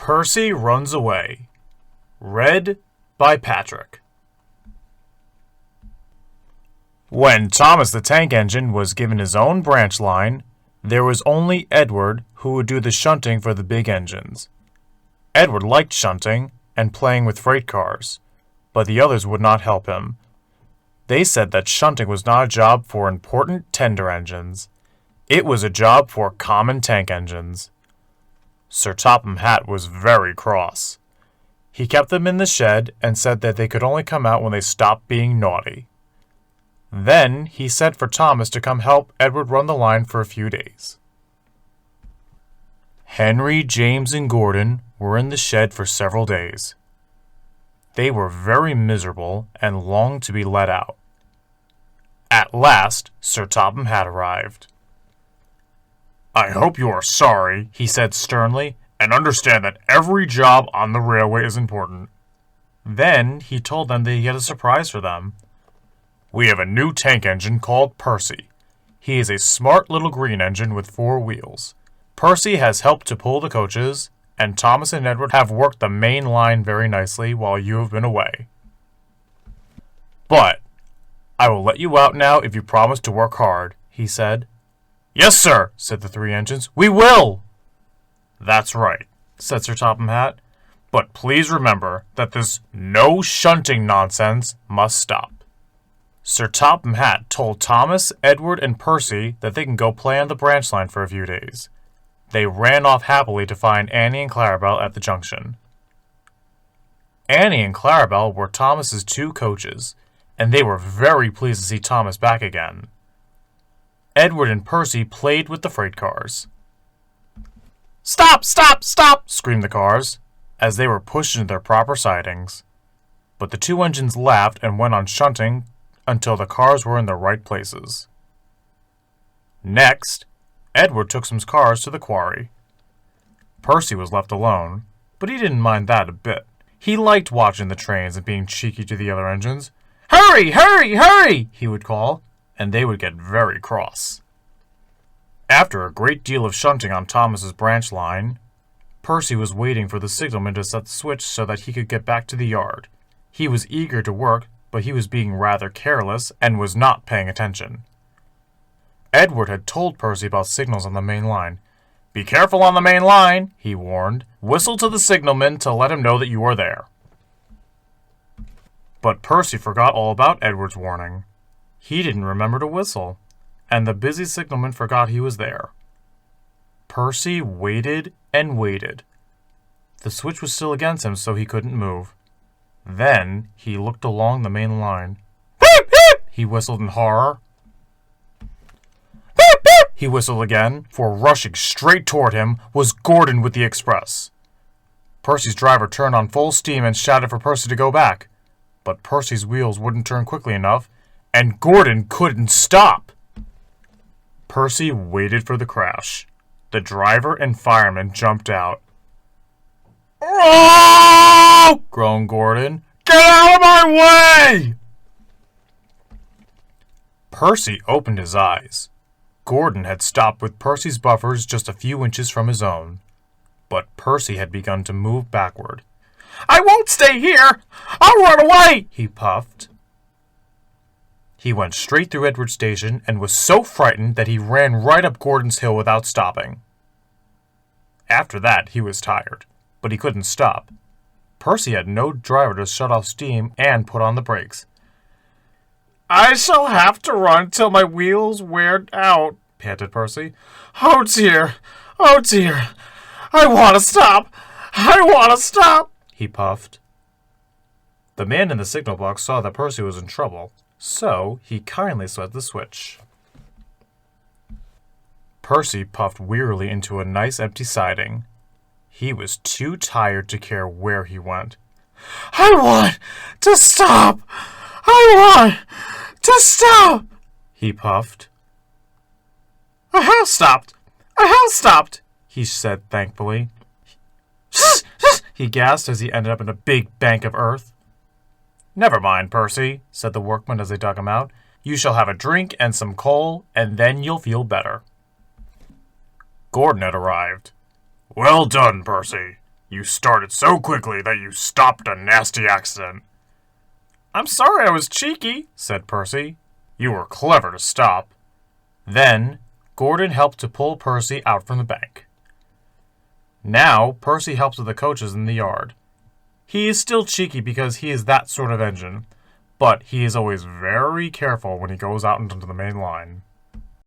Percy Runs Away. Read by Patryk. When Thomas the Tank Engine was given his own branch line, there was only Edward who would do the shunting for the big engines. Edward liked shunting and playing with freight cars, but the others would not help him. They said that shunting was not a job for important tender engines. It was a job for common tank engines. Sir Topham Hatt was very cross. He kept them in the shed and said that they could only come out when they stopped being naughty. Then he sent for Thomas to come help Edward run the line for a few days. Henry, James, and Gordon were in the shed for several days. They were very miserable and longed to be let out. At last, Sir Topham Hatt arrived. "I hope you are sorry," he said sternly, "and understand that every job on the railway is important." Then he told them that he had a surprise for them. "We have a new tank engine called Percy. He is a smart little green engine with 4 wheels. Percy has helped to pull the coaches, and Thomas and Edward have worked the main line very nicely while you have been away. But I will let you out now if you promise to work hard," he said. "Yes, sir," said the 3 engines. "We will!" "That's right," said Sir Topham Hatt. "But please remember that this no shunting nonsense must stop." Sir Topham Hatt told Thomas, Edward, and Percy that they can go play on the branch line for a few days. They ran off happily to find Annie and Clarabelle at the junction. Annie and Clarabelle were Thomas's 2 coaches, and they were very pleased to see Thomas back again. Edward and Percy played with the freight cars. "Stop! Stop! Stop!" screamed the cars, as they were pushed into their proper sidings. But the 2 engines laughed and went on shunting until the cars were in the right places. Next, Edward took some cars to the quarry. Percy was left alone, but he didn't mind that a bit. He liked watching the trains and being cheeky to the other engines. "Hurry! Hurry! Hurry!" he would call, and they would get very cross. After a great deal of shunting on Thomas's branch line, Percy was waiting for the signalman to set the switch so that he could get back to the yard. He was eager to work, but he was being rather careless and was not paying attention. Edward had told Percy about signals on the main line. "Be careful on the main line," he warned. "Whistle to the signalman to let him know that you are there." But Percy forgot all about Edward's warning. He didn't remember to whistle, and the busy signalman forgot he was there. Percy waited and waited. The switch was still against him, so he couldn't move. Then he looked along the main line. "Beep, beep!" he whistled in horror. "Beep, beep!" he whistled again, for rushing straight toward him was Gordon with the express. Percy's driver turned on full steam and shouted for Percy to go back, but Percy's wheels wouldn't turn quickly enough, and Gordon couldn't stop. Percy waited for the crash. The driver and fireman jumped out. "Oh!" groaned Gordon. "Get out of my way!" Percy opened his eyes. Gordon had stopped with Percy's buffers just a few inches from his own, but Percy had begun to move backward. "I won't stay here! I'll run away!" he puffed. He went straight through Edward's station and was so frightened that he ran right up Gordon's hill without stopping. After that, he was tired, but he couldn't stop. Percy had no driver to shut off steam and put on the brakes. "I shall have to run till my wheels wear out," panted Percy. "Oh dear! Oh dear! I want to stop! I want to stop!" he puffed. The man in the signal box saw that Percy was in trouble, so he kindly set the switch. Percy puffed wearily into a nice empty siding. He was too tired to care where he went. "I want to stop! I want to stop!" he puffed. "I have stopped! I have stopped!" he said thankfully. He gasped as he ended up in a big bank of earth. "Never mind, Percy," said the workman as they dug him out. "You shall have a drink and some coal, and then you'll feel better." Gordon had arrived. "Well done, Percy. You started so quickly that you stopped a nasty accident. I'm sorry I was cheeky, said Percy. You were clever to stop. Then, Gordon helped to pull Percy out from the bank. Now, Percy helps with the coaches in the yard. He is still cheeky because he is that sort of engine, but he is always very careful when he goes out into the main line.